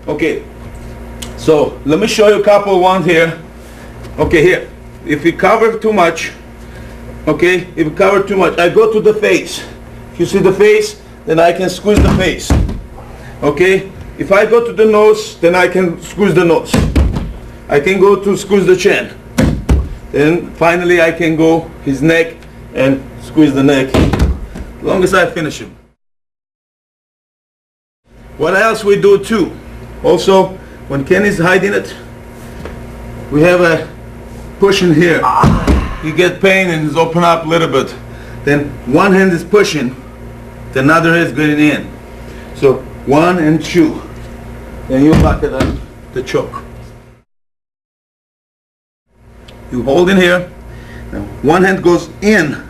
Okay, so let me show you a couple ones here. Okay, here, if you cover too much, okay, if you cover too much, I go to the face. If you see the face, then I can squeeze the face. Okay, if I go to the nose, then I can squeeze the nose. I can go to squeeze the chin. Then finally I can go his neck and squeeze the neck, as long as I finish him. What else we do too? Also, when Kenny's hiding it, we have a pushing here. You get pain and it's open up a little bit. Then one hand is pushing, the other hand is getting in. So 1 and 2. Then you lock it on the choke. You hold in here. Now one hand goes in,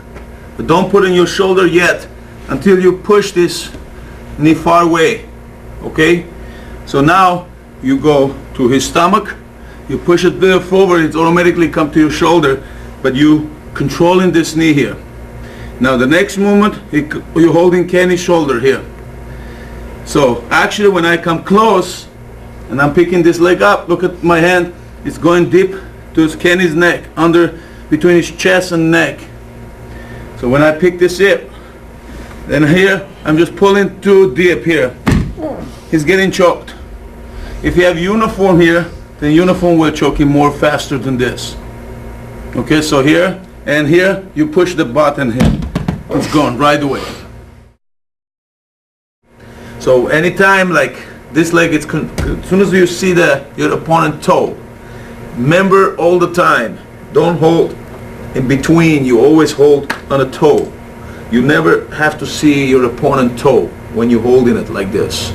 but don't put in your shoulder yet until you push this knee far away. Okay? So now you go to his stomach, you push it there forward, it automatically come to your shoulder, but you controlling this knee here. Now the next movement, you're holding Kenny's shoulder here. So actually when I come close and I'm picking this leg up, look at my hand, it's going deep to Kenny's neck, under between his chest and neck. So when I pick this up, then here I'm just pulling too deep here. He's getting choked. If you have uniform here, then uniform will choke him more faster than this. Okay, so here and here you push the button here. It's gone right away. So anytime like this leg, as soon as you see your opponent toe, remember all the time, don't hold in between, you always hold on a toe. You never have to see your opponent toe when you're holding it like this.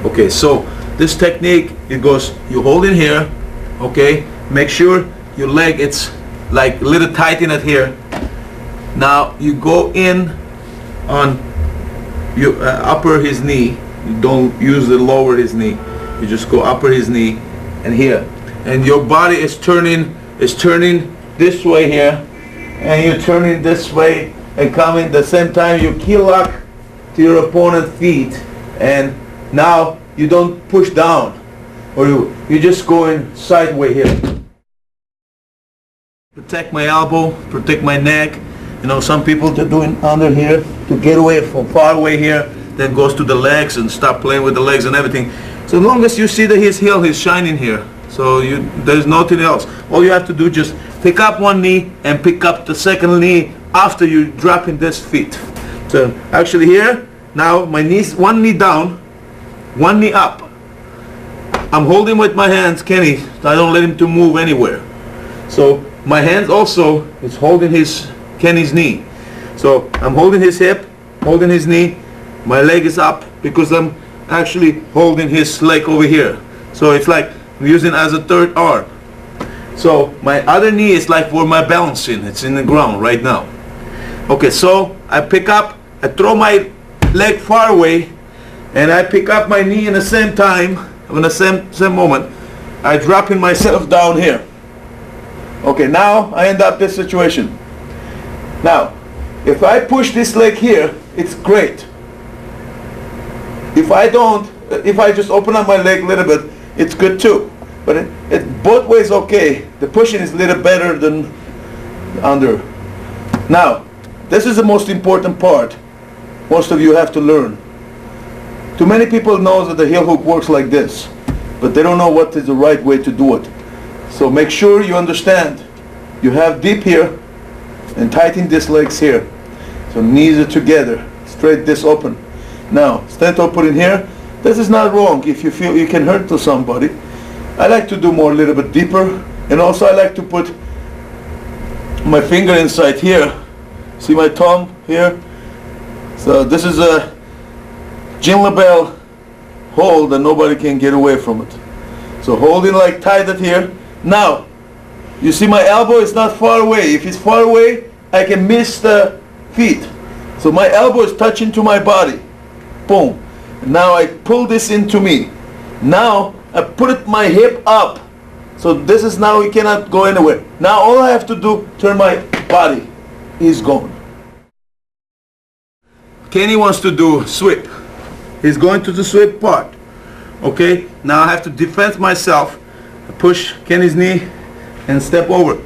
Okay, so this technique, it goes, you hold in here, okay, make sure your leg, it's like a little tight in it here. Now you go in on your upper his knee. You don't use the lower his knee. You just go upper his knee and here. And your body is turning this way here, and you're turning this way and coming the same time you key lock to your opponent's feet, and now you don't push down, or you're just going sideways here. Protect my elbow, protect my neck. You know, some people they're doing under here to get away from far away here, then goes to the legs and stop playing with the legs and everything. So as long as you see that his heel is shining here, so there's nothing else. All you have to do is just pick up one knee and pick up the second knee after you dropping this feet. So actually here, now my knees, one knee down, one knee up. I'm holding with my hands Kenny, I don't let him to move anywhere. So my hands also is holding Kenny's knee. So I'm holding his hip, holding his knee, my leg is up because I'm actually holding his leg over here. So it's like I'm using as a third arm. So my other knee is like for my balancing, it's in the ground right now. Okay, so I pick up, I throw my leg far away, and I pick up my knee in the same time, in the same moment, I dropping myself down here. Okay, now I end up this situation. Now, if I push this leg here, it's great. If I don't, if I just open up my leg a little bit, it's good too. But it both ways okay. The pushing is a little better than under. Now, this is the most important part. Most of you have to learn. Too many people know that the heel hook works like this, but they don't know what is the right way to do it. So make sure you understand. You have deep here and tighten these legs here. So knees are together, straight this open. Now, stand up, put in here. This is not wrong if you feel you can hurt to somebody. I like to do more a little bit deeper, and also I like to put my finger inside here. See my thumb here? So this is a Jean LaBelle hold and nobody can get away from it. So holding like tight it here. Now, you see my elbow is not far away. If it's far away, I can miss the feet. So my elbow is touching to my body. Boom. Now I pull this into me. Now I put my hip up. So this is now he cannot go anywhere. Now all I have to do, turn my body. He's gone. Kenny wants to do sweep. He's going to the sweep part. Okay, now I have to defend myself. Push Kenny's knee and step over.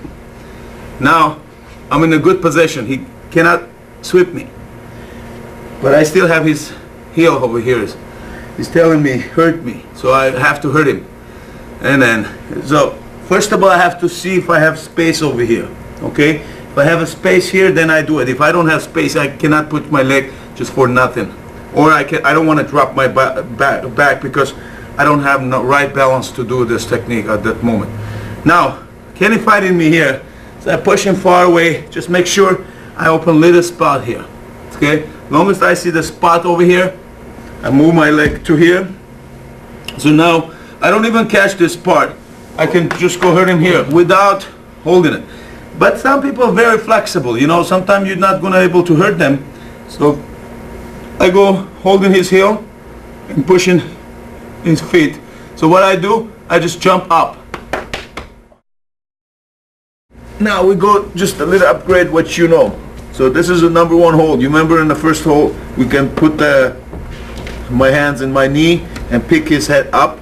Now I'm in a good position. He cannot sweep me, but I still have his heel over here. He's telling me hurt me, so I have to hurt him. And then, so first of all, I have to see if I have space over here. Okay, if I have a space here, then I do it. If I don't have space, I cannot put my leg just for nothing. Or I don't want to drop my back because I don't have the right balance to do this technique at that moment. Now, Kenny fighting me here, so I push him far away. Just make sure I open little spot here. Okay, long as I see the spot over here, I move my leg to here. So now I don't even catch this part. I can just go hurt him here without holding it. But some people are very flexible. You know, sometimes you're not gonna able to hurt them. So I go holding his heel and pushing his feet. So what I do, I just jump up. Now we go just a little upgrade what you know. So this is the number one hold. You remember in the first hold, we can put my hands in my knee and pick his head up.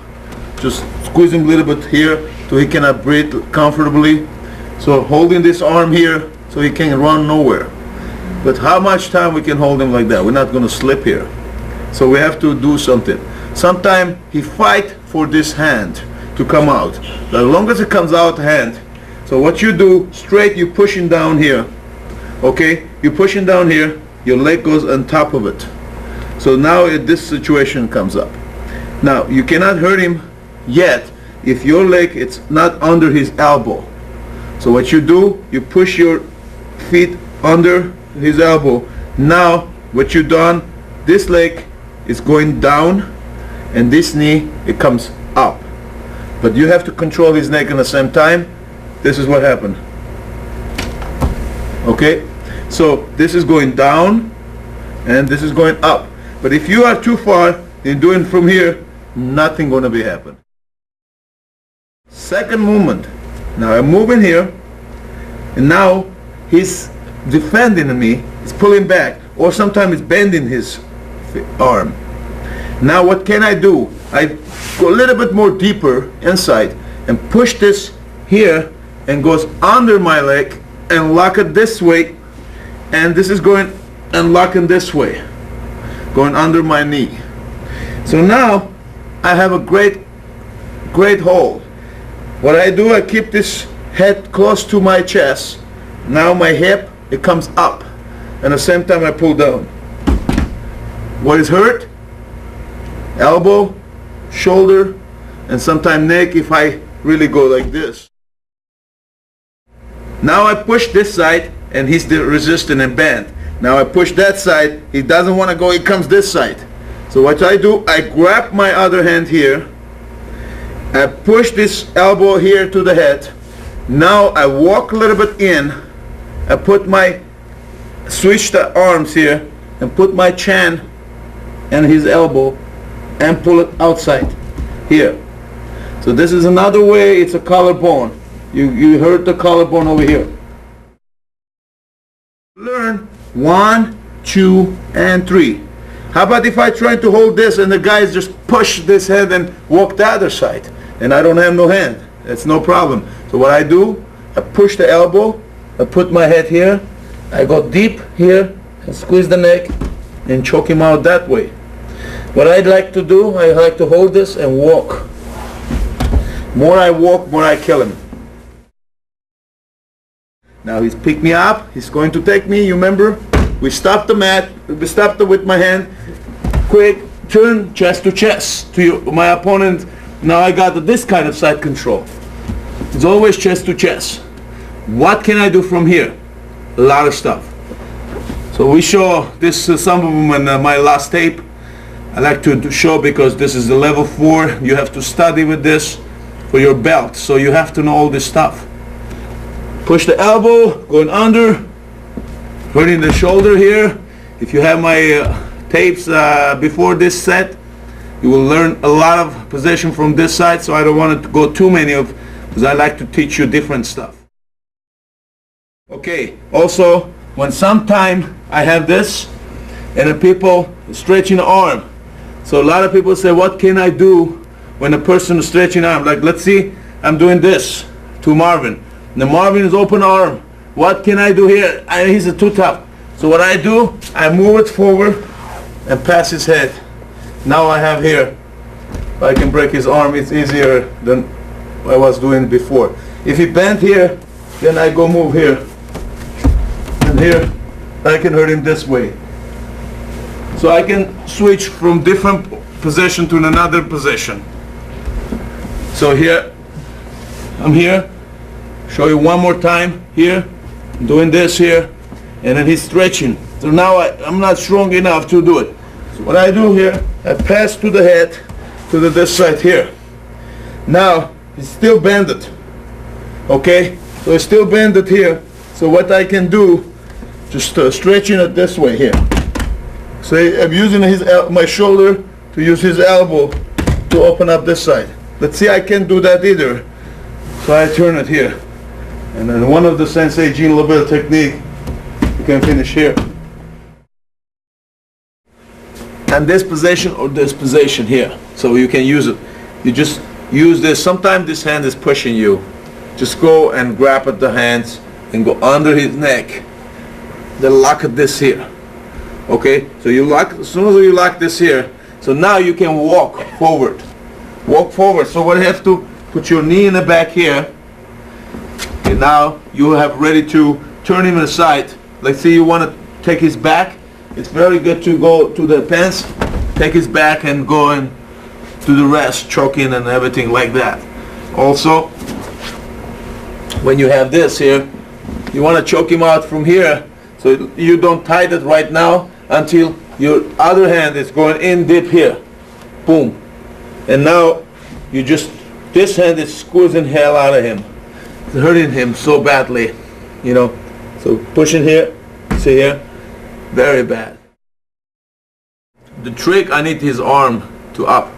Just squeeze him a little bit here so he cannot breathe comfortably. So holding this arm here so he can run nowhere. But how much time we can hold him like that? We're not going to slip here. So we have to do something. Sometimes he fight for this hand to come out. As long as it comes out hand. So what you do, straight, you push him down here. Okay? You push him down here, your leg goes on top of it. So now this situation comes up. Now you cannot hurt him yet if your leg it's not under his elbow. So what you do, you push your feet under his elbow. Now what you done, this leg is going down and this knee it comes up, but you have to control his neck at the same time. This is what happened. Okay, so this is going down and this is going up, but if you are too far in doing from here, nothing gonna be happen. Second movement, now I'm moving here and now he's defending me, he's pulling back, or sometimes it's bending his arm. Now what can I do? I go a little bit more deeper inside and push this here and goes under my leg and lock it this way, and this is going and locking this way, going under my knee. So now I have a great hold. What I do, I keep this head close to my chest. Now my hip, it comes up, and at the same time I pull down. What is hurt? Elbow, shoulder, and sometimes neck if I really go like this. Now I push this side and he's resisting and bend. Now I push that side, he doesn't want to go, he comes this side. So what I do, I grab my other hand here, I push this elbow here to the head. Now I walk a little bit in, I put switch the arms here and put my chin and his elbow and pull it outside here. So this is another way, it's a collarbone. You hurt the collarbone over here. Learn 1, 2, and 3. How about if I try to hold this and the guys just push this hand and walk the other side and I don't have no hand? That's no problem. So what I do, I push the elbow, I put my head here, I go deep here and squeeze the neck and choke him out that way. What I'd like to do, I like to hold this and walk. More I walk, more I kill him. Now he's picked me up, he's going to take me, you remember? We stopped the mat, we stopped it with my hand, quick, turn chest to chest to my opponent. Now I got this kind of side control. It's always chest to chest. What can I do from here? A lot of stuff. So we show this, some of them in my last tape. I like to show because this is the level 4. You have to study with this for your belt. So you have to know all this stuff. Push the elbow, going under, hurting the shoulder here. If you have my tapes before this set, you will learn a lot of position from this side, so I don't want to go too many of, because I like to teach you different stuff. Okay, also, when sometime I have this, and the people stretching the arm. So a lot of people say, what can I do when a person is stretching arm, like let's see, I'm doing this to Marvin. The Marvin is open arm. What can I do here? He's too tough. So what I do, I move it forward and pass his head. Now I have here, if I can break his arm, it's easier than I was doing before. If he bent here, then I go move here. And here, I can hurt him this way. So I can switch from different position to another position. So here, I'm here. Show you one more time here. I'm doing this here. And then he's stretching. So now I'm not strong enough to do it. So what I do here, I pass to the head, to this side here. Now, he's still bended. Okay? So he's still bended here. So what I can do, just stretching it this way here. So I'm using my shoulder to use his elbow to open up this side. Let's see, I can't do that either. So I turn it here. And then one of the Sensei Jean LaBelle technique, you can finish here. And this position or this position here. So you can use it. You just use this. Sometimes this hand is pushing you. Just go and grab at the hands and go under his neck. Then lock at this here. Okay? So you lock, as soon as you lock this here, so now you can walk forward. Walk forward. So what you have to put your knee in the back here. Okay, now you have ready to turn him aside. Let's say you want to take his back. It's very good to go to the pants, take his back and go and do the rest, choking and everything like that. Also, when you have this here, you want to choke him out from here, so you don't tighten it right now until your other hand is going in deep here. Boom. And now you just, this hand is squeezing hell out of him. It's hurting him so badly, you know. So pushing here, see here, very bad. The trick, I need his arm to up.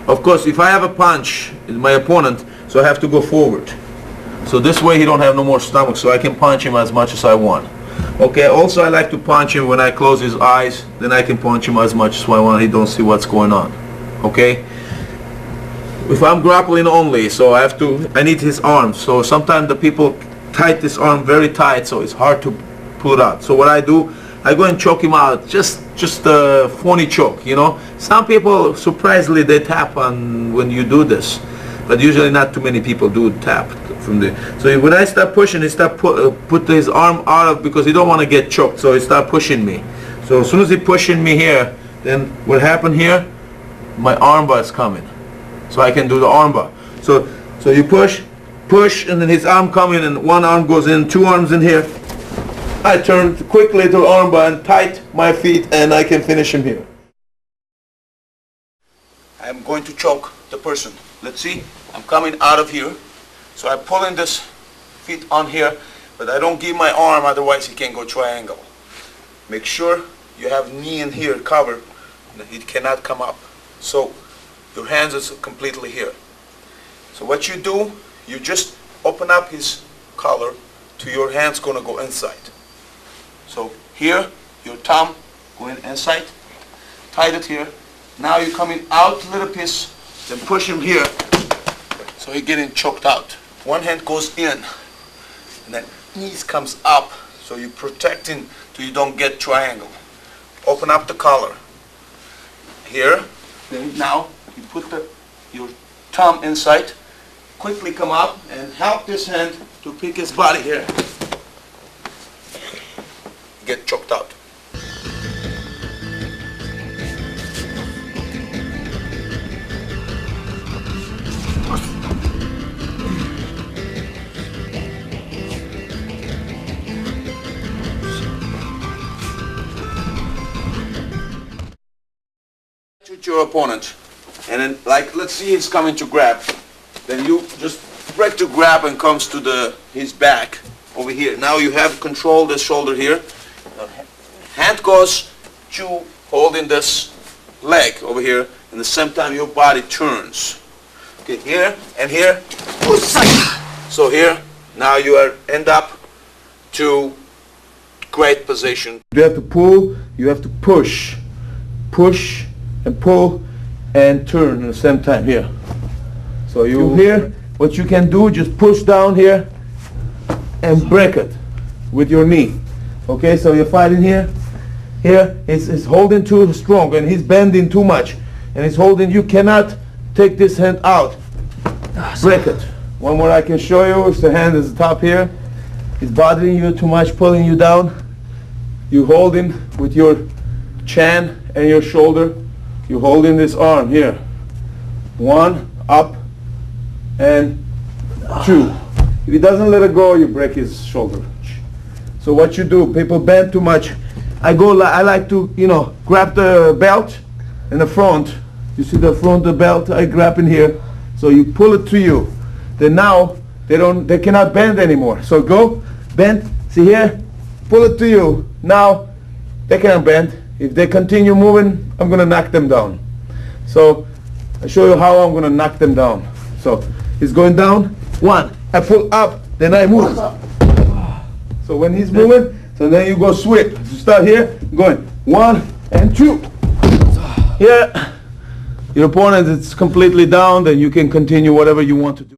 Of course, if I have a punch in my opponent, so I have to go forward. So this way he don't have no more stomach, so I can punch him as much as I want. Okay, also I like to punch him when I close his eyes, then I can punch him as much as I want, he don't see what's going on. Okay? If I'm grappling only, so I need his arm. So sometimes the people tight this arm very tight, so it's hard to pull it out. So what I do, I go and choke him out, just a phony choke, you know. Some people, surprisingly, they tap on when you do this, but usually not too many people do tap from there. So when I start pushing, he start put his arm out of, because he don't want to get choked, so he start pushing me. So as soon as he pushing me here, then what happened here? My armbar is coming, so I can do the armbar. So you push, and then his arm coming, and one arm goes in, two arms in here. I turn quickly to armbar and tight my feet, and I can finish him here. I'm going to choke the person. Let's see, I'm coming out of here. So I pull in this feet on here, but I don't give my arm, otherwise he can go triangle. Make sure you have knee in here covered, and he cannot come up. So your hands is completely here. So what you do, you just open up his collar to your hands gonna go inside. So here, your thumb going inside, tight it here. Now you're coming out a little piece, then push him here, so you're getting choked out. One hand goes in, and then knees comes up, so you're protecting so you don't get triangle. Open up the collar. Here, then now you put your thumb inside, quickly come up and help this hand to pick his body here. Get choked out. Shoot your opponent, and then like let's see he's coming to grab. Then you just break to grab and comes to his back over here. Now you have control this shoulder here. Hand goes to holding this leg over here, and the same time your body turns. Okay, here and here. So here, now you end up to great position. You have to pull, you have to push and pull and turn at the same time here. So you here, what you can do, just push down here and break it with your knee. Okay, so you're fighting here. Here, he's holding too strong and he's bending too much. And he's holding, you cannot take this hand out. Break it. One more I can show you, is the hand is the top here. It's bothering you too much, pulling you down. You holding with your chin and your shoulder. You holding this arm here. 1, up, and 2. If he doesn't let it go, you break his shoulder. So what you do, people bend too much. I like to, grab the belt in the front. You see the front of the belt, I grab in here. So you pull it to you. Then now, they cannot bend anymore. So go, bend, see here, pull it to you. Now, they cannot bend. If they continue moving, I'm gonna knock them down. So, I show you how I'm gonna knock them down. So, he's going down, 1, I pull up, then I move. So when he's moving, so then you go sweep. You start here, going 1 and 2. Here, your opponent is completely down, then you can continue whatever you want to do.